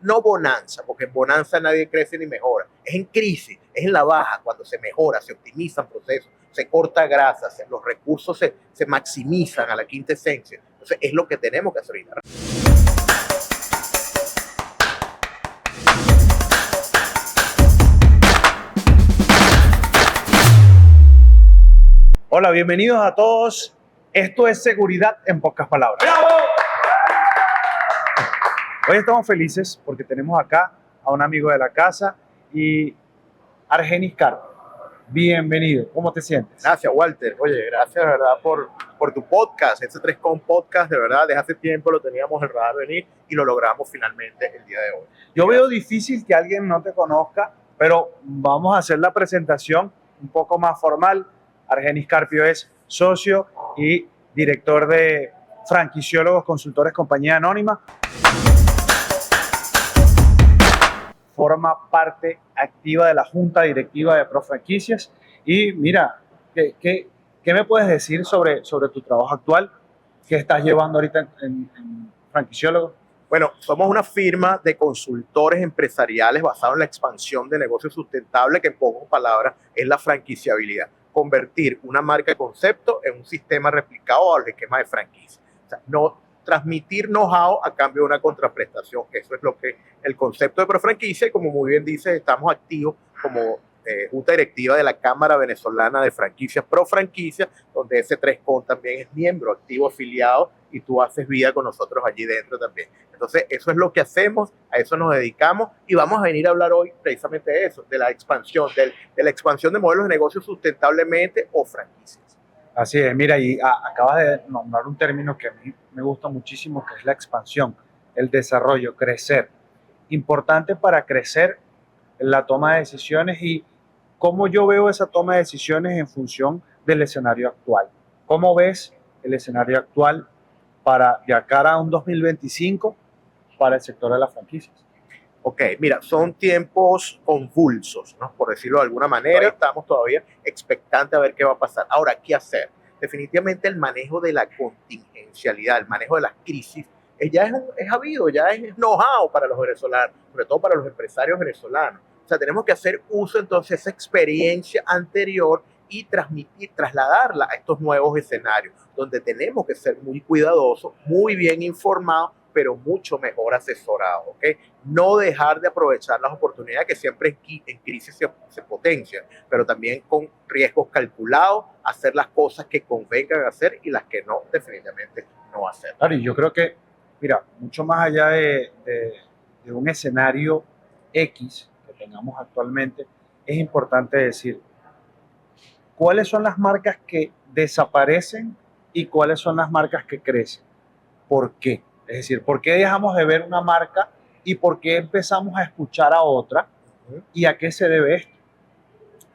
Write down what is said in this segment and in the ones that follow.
no bonanza, porque en bonanza nadie crece ni mejora, es en crisis, es en la baja, cuando se mejora, se optimizan procesos, se corta grasa, los recursos se maximizan a la quinta esencia. Entonces es lo que tenemos que hacer ahorita. Hola, bienvenidos a todos. Esto es Seguridad en pocas palabras. ¡Bravo! Hoy estamos felices porque tenemos acá a un amigo de la casa y Argenis Carpio. Bienvenido. ¿Cómo te sientes? Gracias, Walter. Oye, gracias de verdad por tu podcast. Este 3Com Podcast, de verdad, desde hace tiempo lo teníamos en radar venir y lo logramos finalmente el día de hoy. Yo veo difícil que alguien no te conozca, pero vamos a hacer la presentación un poco más formal. Argenis Carpio es socio y director de Franquiciólogos Consultores Compañía Anónima. Forma parte activa de la Junta Directiva de Profranquicias. Y mira, ¿qué me puedes decir sobre tu trabajo actual? ¿Qué estás llevando ahorita en Franquiciólogos? Bueno, somos una firma de consultores empresariales basada en la expansión de negocios sustentables, que en pocas palabras es la franquiciabilidad. Convertir una marca de concepto en un sistema replicado al esquema de franquicia. O sea, no transmitir know-how a cambio de una contraprestación. Eso es lo que el concepto de Profranquicia, y como muy bien dice, estamos activos como Junta Directiva de la Cámara Venezolana de Franquicias Profranquicia, donde S3Com también es miembro activo afiliado y tú haces vida con nosotros allí dentro también. Entonces, eso es lo que hacemos, a eso nos dedicamos y vamos a venir a hablar hoy precisamente de eso, de la expansión, de la expansión de modelos de negocio sustentablemente o franquicias. Así es, mira, y acabas de nombrar un término que a mí me gusta muchísimo, que es la expansión, el desarrollo, crecer. Importante para crecer la toma de decisiones y cómo yo veo esa toma de decisiones en función del escenario actual. ¿Cómo ves el escenario actual para de cara a un 2025 para el sector de las franquicias? Ok, mira, son tiempos convulsos, ¿no? Por decirlo de alguna manera, estamos todavía expectantes a ver qué va a pasar. Ahora, ¿qué hacer? Definitivamente el manejo de la contingencialidad, el manejo de las crisis, es habido, ya es know-how para los venezolanos, sobre todo para los empresarios venezolanos. O sea, tenemos que hacer uso entonces de esa experiencia anterior y trasladarla a estos nuevos escenarios, donde tenemos que ser muy cuidadosos, muy bien informados, pero mucho mejor asesorado, ¿ok? No dejar de aprovechar las oportunidades que siempre en crisis se potencian, pero también con riesgos calculados, hacer las cosas que convengan hacer y las que no, definitivamente no hacer. Claro, y yo creo que, mira, mucho más allá de un escenario X que tengamos actualmente, es importante decir cuáles son las marcas que desaparecen y cuáles son las marcas que crecen. ¿Por qué? Es decir, ¿por qué dejamos de ver una marca y por qué empezamos a escuchar a otra? ¿Y a qué se debe esto?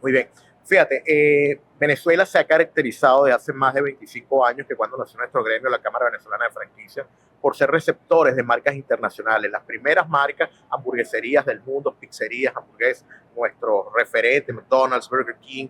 Muy bien. Fíjate, Venezuela se ha caracterizado de hace más de 25 años, que cuando nació nuestro gremio, la Cámara Venezolana de Franquicias, por ser receptores de marcas internacionales. Las primeras marcas, hamburgueserías del mundo, pizzerías, hamburguesas, nuestros referentes, McDonald's, Burger King,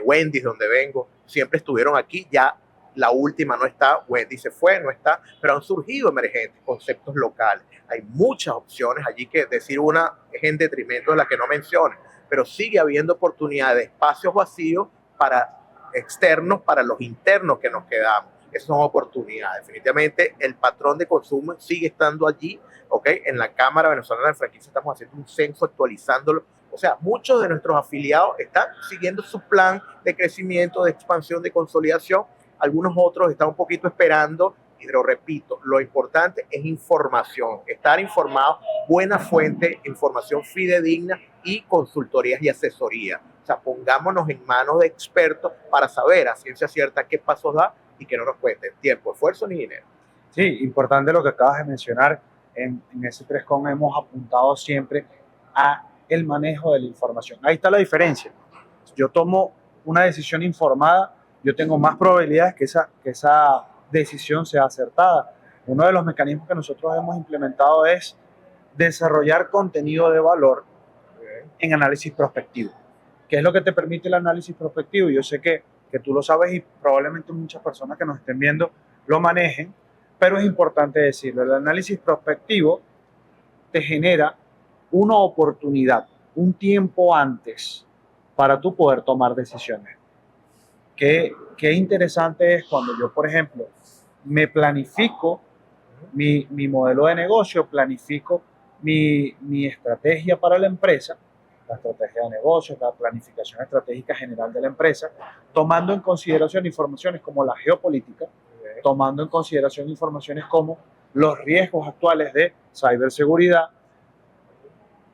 Wendy's, donde vengo, siempre estuvieron aquí. Ya la última no está, Wendy se fue, no está, pero han surgido emergentes conceptos locales. Hay muchas opciones allí, que decir una es en detrimento de la que no mencioné, pero sigue habiendo oportunidades de espacios vacíos para externos, para los internos que nos quedamos. Esas son oportunidades. Definitivamente el patrón de consumo sigue estando allí, ¿ok? En la Cámara Venezolana de Franquicias estamos haciendo un censo, actualizándolo. O sea, muchos de nuestros afiliados están siguiendo su plan de crecimiento, de expansión, de consolidación. Algunos otros están un poquito esperando, pero repito, lo importante es información, estar informado, buena fuente, información fidedigna y consultorías y asesoría. O sea, pongámonos en manos de expertos para saber a ciencia cierta qué pasos da y que no nos cueste tiempo, esfuerzo ni dinero. Sí, importante lo que acabas de mencionar. En S3Com hemos apuntado siempre a el manejo de la información. Ahí está la diferencia. Yo tomo una decisión informada, yo tengo más probabilidades que esa decisión sea acertada. Uno de los mecanismos que nosotros hemos implementado es desarrollar contenido de valor en análisis prospectivo. ¿Qué es lo que te permite el análisis prospectivo? Yo sé que tú lo sabes y probablemente muchas personas que nos estén viendo lo manejen, pero es importante decirlo. El análisis prospectivo te genera una oportunidad, un tiempo antes para tú poder tomar decisiones. Qué interesante es cuando yo, por ejemplo, me planifico mi modelo de negocio, planifico mi estrategia para la empresa, la estrategia de negocios, la planificación estratégica general de la empresa, tomando en consideración informaciones como la geopolítica, tomando en consideración informaciones como los riesgos actuales de ciberseguridad.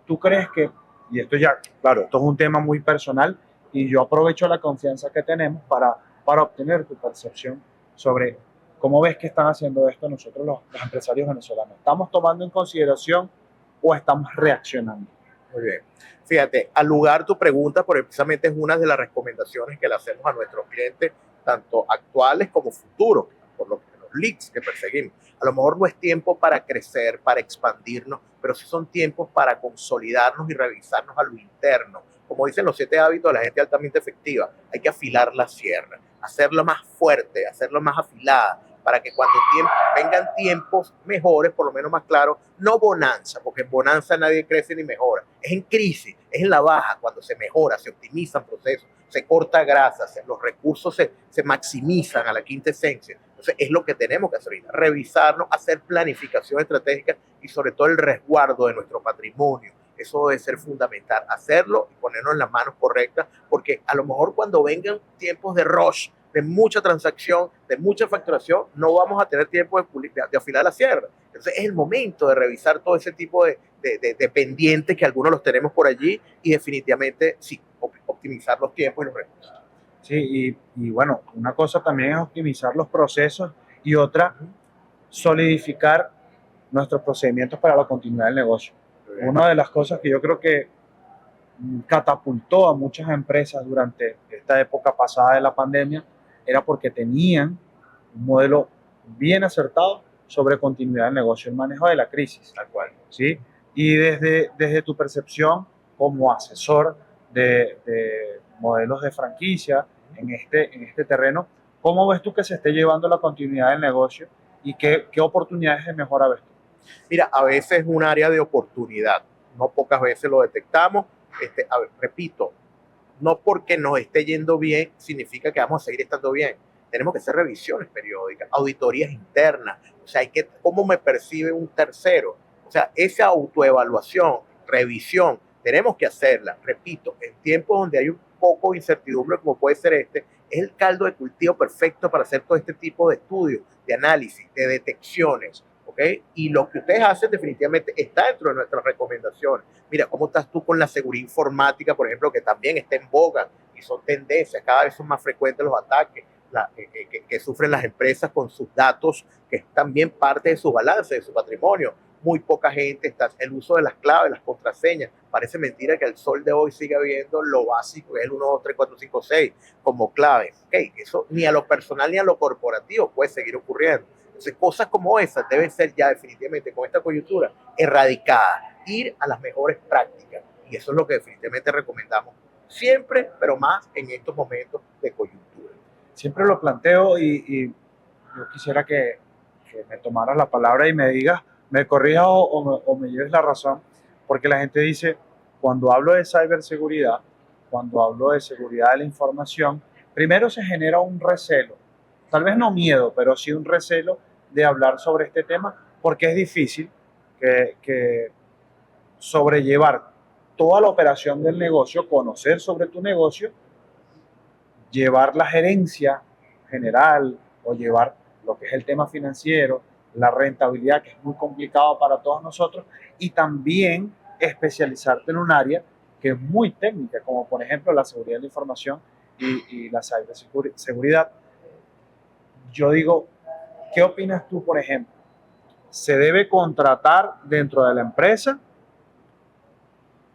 ¿Tú crees que, y esto ya, claro, esto es un tema muy personal y yo aprovecho la confianza que tenemos para obtener tu percepción sobre cómo ves que están haciendo esto nosotros los empresarios venezolanos? ¿Estamos tomando en consideración o estamos reaccionando? Muy bien. Fíjate, al lugar tu pregunta, porque precisamente es una de las recomendaciones que le hacemos a nuestros clientes, tanto actuales como futuros, por los leads que perseguimos. A lo mejor no es tiempo para crecer, para expandirnos, pero sí son tiempos para consolidarnos y revisarnos a lo interno. Como dicen los 7 hábitos de la gente altamente efectiva, hay que afilar la sierra, hacerla más fuerte, hacerla más afilada, para que cuando vengan tiempos mejores, por lo menos más claros, no bonanza, porque en bonanza nadie crece ni mejora, es en crisis, es en la baja, cuando se mejora, se optimizan procesos, se corta grasa, los recursos se maximizan a la quinta esencia. Entonces es lo que tenemos que hacer ahorita, revisarnos, hacer planificación estratégica y sobre todo el resguardo de nuestro patrimonio. Eso debe ser fundamental, hacerlo y ponernos en las manos correctas, porque a lo mejor cuando vengan tiempos de rush, de mucha transacción, de mucha facturación, no vamos a tener tiempo de afilar la sierra. Entonces es el momento de revisar todo ese tipo de pendientes que algunos los tenemos por allí y definitivamente sí, optimizar los tiempos y los recursos. Sí, y bueno, una cosa también es optimizar los procesos y otra, solidificar nuestros procedimientos para la continuidad del negocio. Una de las cosas que yo creo que catapultó a muchas empresas durante esta época pasada de la pandemia era porque tenían un modelo bien acertado sobre continuidad del negocio, el manejo de la crisis. Tal cual. ¿Sí? Y desde tu percepción como asesor de modelos de franquicia en este terreno, ¿cómo ves tú que se esté llevando la continuidad del negocio y qué oportunidades de mejora ves tú? Mira, a veces es un área de oportunidad, no pocas veces lo detectamos. A ver, repito, no porque nos esté yendo bien significa que vamos a seguir estando bien. Tenemos que hacer revisiones periódicas, auditorías internas. O sea, ¿cómo me percibe un tercero? O sea, esa autoevaluación, revisión, tenemos que hacerla. Repito, en tiempos donde hay un poco de incertidumbre, como puede ser este, es el caldo de cultivo perfecto para hacer todo este tipo de estudios, de análisis, de detecciones. ¿Okay? Y lo que ustedes hacen definitivamente está dentro de nuestras recomendaciones. Mira, ¿cómo estás tú con la seguridad informática, por ejemplo, que también está en boga y son tendencias? Cada vez son más frecuentes los ataques que sufren las empresas con sus datos, que es también parte de su balance, de su patrimonio. Muy poca gente está, el uso de las claves, las contraseñas. Parece mentira que el sol de hoy siga viendo lo básico, que es el 1, 2, 3, 4, 5, 6 como clave. Okay, eso ni a lo personal ni a lo corporativo puede seguir ocurriendo. Entonces, cosas como esas deben ser ya definitivamente con esta coyuntura erradicadas, ir a las mejores prácticas. Y eso es lo que definitivamente recomendamos siempre, pero más en estos momentos de coyuntura. Siempre lo planteo y yo quisiera que me tomaras la palabra y me digas, me corrijas o me lleves la razón, porque la gente dice, cuando hablo de ciberseguridad, cuando hablo de seguridad de la información, primero se genera un recelo, tal vez no miedo, pero sí un recelo de hablar sobre este tema, porque es difícil que sobrellevar toda la operación del negocio, conocer sobre tu negocio, llevar la gerencia general o llevar lo que es el tema financiero, la rentabilidad, que es muy complicado para todos nosotros, y también especializarte en un área que es muy técnica, como por ejemplo la seguridad de la información y la ciberseguridad. Yo digo, ¿qué opinas tú, por ejemplo? ¿Se debe contratar dentro de la empresa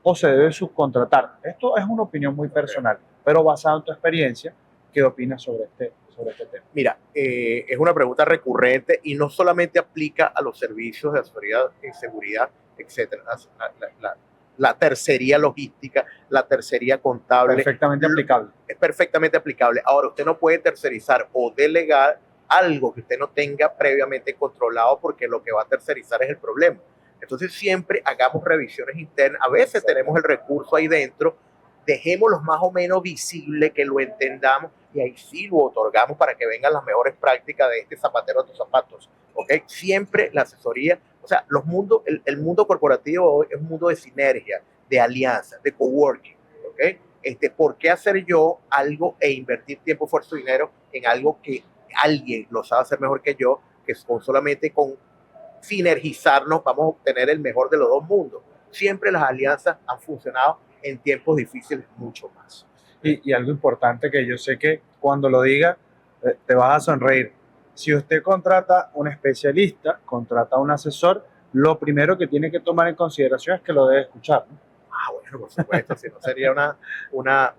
o se debe subcontratar? Esto es una opinión muy personal, pero basada en tu experiencia, ¿qué opinas sobre este tema? Mira, es una pregunta recurrente y no solamente aplica a los servicios de asesoría en seguridad, etcétera. La tercería logística, la tercería contable. Perfectamente aplicable. Es perfectamente aplicable. Ahora, usted no puede tercerizar o delegar algo que usted no tenga previamente controlado, porque lo que va a tercerizar es el problema. Entonces siempre hagamos revisiones internas. A veces tenemos el recurso ahí dentro, dejémoslo más o menos visible, que lo entendamos y ahí sí lo otorgamos para que vengan las mejores prácticas de este zapatero a tus zapatos. ¿Okay? Siempre la asesoría, o sea, el mundo corporativo hoy es un mundo de sinergia, de alianza, de coworking. ¿Okay? ¿Por qué hacer yo algo e invertir tiempo, esfuerzo y dinero en algo que alguien lo sabe hacer mejor que yo, que solamente con sinergizarnos vamos a obtener el mejor de los dos mundos? Siempre las alianzas han funcionado en tiempos difíciles mucho más. Y algo importante que yo sé que cuando lo diga te vas a sonreír. Si usted contrata un especialista, contrata un asesor, lo primero que tiene que tomar en consideración es que lo debe escuchar, ¿no? Bueno, por supuesto, si no sería una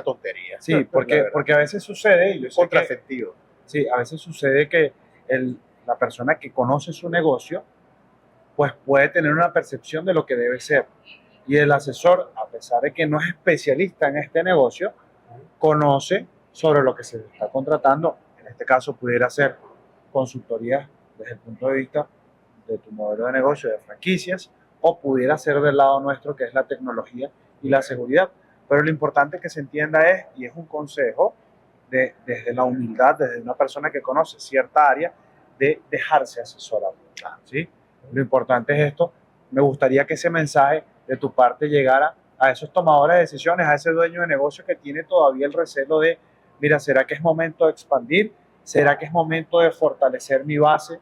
tontería. Sí, porque a veces sucede, y yo sé contrasentido. Sí, a veces sucede que la persona que conoce su negocio, pues puede tener una percepción de lo que debe ser. Y el asesor, a pesar de que no es especialista en este negocio, conoce sobre lo que se está contratando. En este caso pudiera ser consultoría desde el punto de vista de tu modelo de negocio de franquicias, o pudiera ser del lado nuestro, que es la tecnología y la seguridad. Pero lo importante que se entienda es, y es un consejo desde la humildad, desde una persona que conoce cierta área, de dejarse asesorar, ¿sí? Lo importante es esto. Me gustaría que ese mensaje de tu parte llegara a esos tomadores de decisiones, a ese dueño de negocio que tiene todavía el recelo de, mira, ¿será que es momento de expandir? ¿Será que es momento de fortalecer mi base?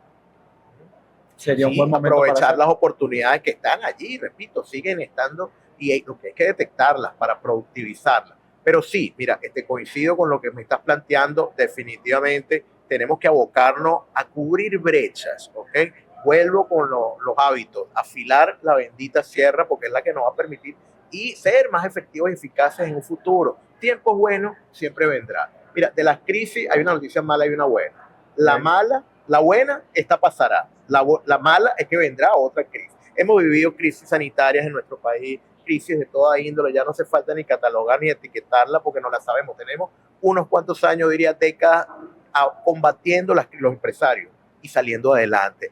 Sería un buen momento aprovechar para las oportunidades que están allí, repito, siguen estando, y lo que hay que detectarlas para productivizarlas. Pero sí, mira, coincido con lo que me estás planteando. Definitivamente tenemos que abocarnos a cubrir brechas, ¿ok? Vuelvo con los hábitos, afilar la bendita sierra, porque es la que nos va a permitir y ser más efectivos y eficaces en un futuro. Tiempos buenos siempre vendrán. Mira, de las crisis hay una noticia mala y una buena. La buena, esta pasará. La mala es que vendrá otra crisis. Hemos vivido crisis sanitarias en nuestro país, crisis de toda índole, ya no hace falta ni catalogar ni etiquetarla porque no la sabemos. Tenemos unos cuantos años, diría décadas, combatiendo los empresarios y saliendo adelante,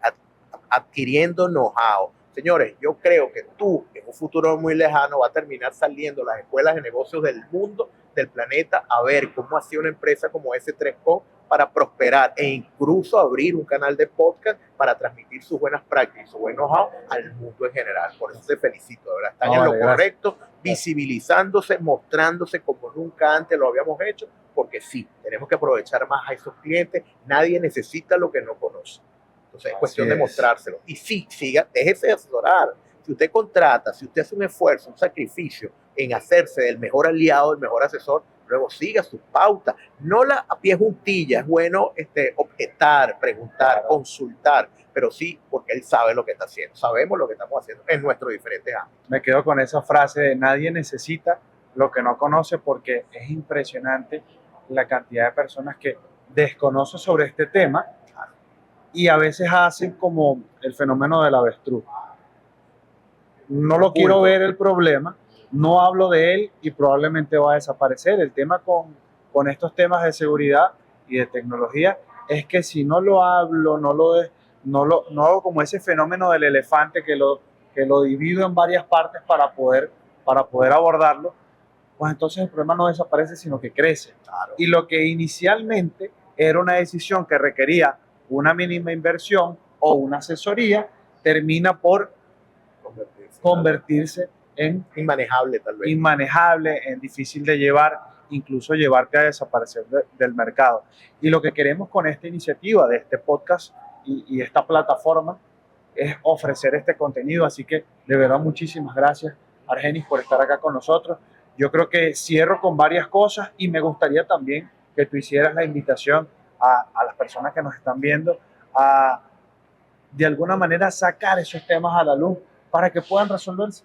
adquiriendo know-how. Señores, yo creo que tú, en un futuro muy lejano, va a terminar saliendo las escuelas de negocios del mundo, del planeta, a ver cómo hacía una empresa como S3Co para prosperar e incluso abrir un canal de podcast para transmitir sus buenas prácticas, su buen know-how al mundo en general. Por eso te felicito, de verdad. Están en lo correcto, visibilizándose, mostrándose como nunca antes lo habíamos hecho, porque sí, tenemos que aprovechar más a esos clientes. Nadie necesita lo que no conoce. Entonces es cuestión de mostrárselo. Y sí, déjese de asesorar. Si usted contrata, si usted hace un esfuerzo, un sacrificio en hacerse del mejor aliado, el mejor asesor, luego siga sus pautas. No la a pie juntilla, es bueno objetar, preguntar, consultar, pero sí porque él sabe lo que está haciendo. Sabemos lo que estamos haciendo en nuestros diferentes ámbitos. Me quedo con esa frase de nadie necesita lo que no conoce, porque es impresionante la cantidad de personas que desconocen sobre este tema y a veces hacen como el fenómeno del avestruz. No lo quiero ver el problema, no hablo de él y probablemente va a desaparecer. El tema con estos temas de seguridad y de tecnología es que si no lo hablo, no hago como ese fenómeno del elefante que lo divido en varias partes para poder abordarlo, pues entonces el problema no desaparece, sino que crece. Claro. Y lo que inicialmente era una decisión que requería una mínima inversión o una asesoría, termina por convertirse en inmanejable, tal vez. Inmanejable, en difícil de llevar, incluso llevarte a desaparecer del mercado. Y lo que queremos con esta iniciativa de este podcast y esta plataforma es ofrecer este contenido. Así que de verdad muchísimas gracias, Argenis, por estar acá con nosotros. Yo creo que cierro con varias cosas y me gustaría también que tú hicieras la invitación a las personas que nos están viendo a de alguna manera sacar esos temas a la luz para que puedan resolverse.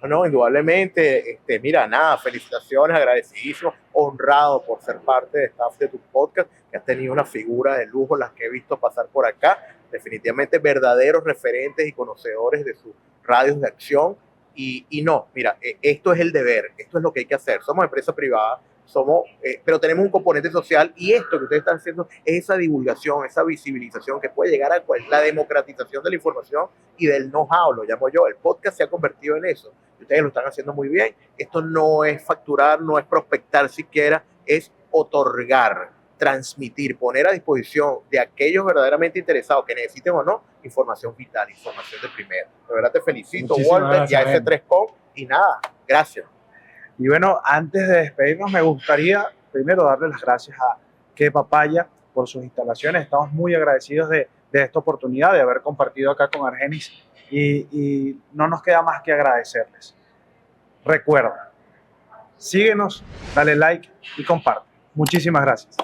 No, indudablemente, mira, nada, felicitaciones, agradecidísimo, honrado por ser parte de staff de tu podcast, que has tenido una figura de lujo, las que he visto pasar por acá, definitivamente verdaderos referentes y conocedores de sus radios de acción. Y no, mira, esto es el deber, esto es lo que hay que hacer. Somos empresa privada, pero tenemos un componente social y esto que ustedes están haciendo es esa divulgación, esa visibilización que puede llegar a la democratización de la información y del know-how, lo llamo yo. El podcast se ha convertido en eso. Ustedes lo están haciendo muy bien. Esto no es facturar, no es prospectar siquiera, es otorgar, transmitir, poner a disposición de aquellos verdaderamente interesados que necesiten o no información vital, información de primera. De verdad te felicito, Muchísimas Walter, gracias, y a ese Ben. 3Com, y nada, gracias. Y bueno, antes de despedirnos, me gustaría primero darle las gracias a Que Papaya por sus instalaciones. Estamos muy agradecidos de esta oportunidad, de haber compartido acá con Argenis y no nos queda más que agradecerles. Recuerda, síguenos, dale like y comparte. Muchísimas gracias.